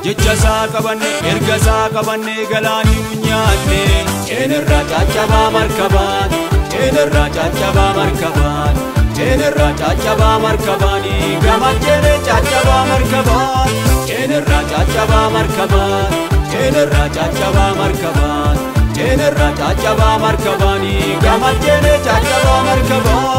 jechasaa qabanne ergasaa qabanne galaanni nu nyaanne ceenerraa caccabaa markabaan ceenerraa caccabaa markabaan ceenerraa caccabaa markabaani gamachene caccabaa markabaan ceenerraa caccabaa markabaan ceenerraa caccabaa markabaan ceenerraa caccabaa markabaani gamachene caccabaa markabaan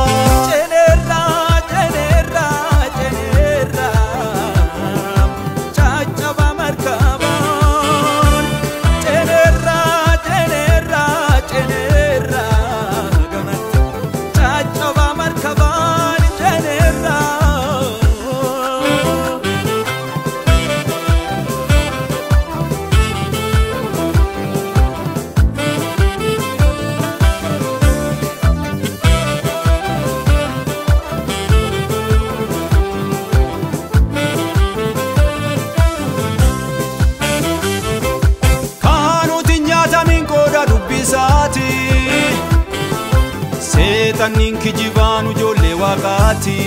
seetanin kijibanu jolle waqati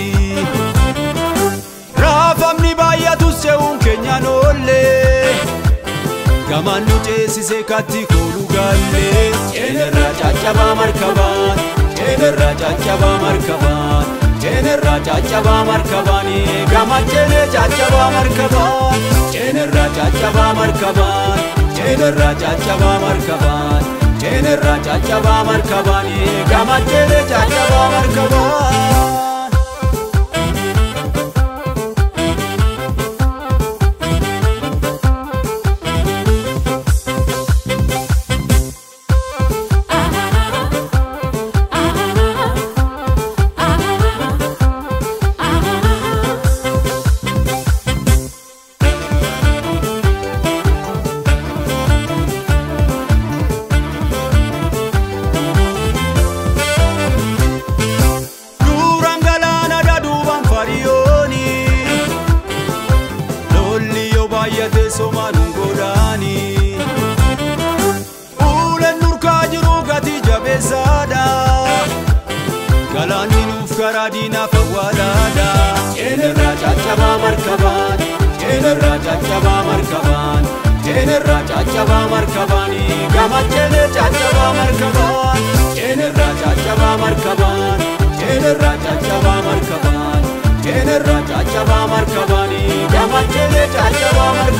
rafamni baayatu seun keenyan olle gamanu ceesise katti koolu galle ceenerraa caccabaa markabaan ceenerraa caccabaa markabaan ceenerraa caccabaa markabaani gamachene caccabaa markabaan ceenerraa caccabaa markabaan ceenerraa caccabaa markabaan ceenerraa caccabaa markabaani gamachene caccabaa markabaan somanun godani ulen nurka jiru gati jabeesada galaanni nuuf karaa diinaaf awwaalaadha ceenerraa caccabaa markabaan ceenerraa caccabaa markabaan ceenerraa caccabaa markabaani gamachene caccabaa markabaan ceenerraa caccabaa markabaan ceenerraa caccabaa markabaan ceenerraa caccabaa markabaani gamachene caccabaa markabaan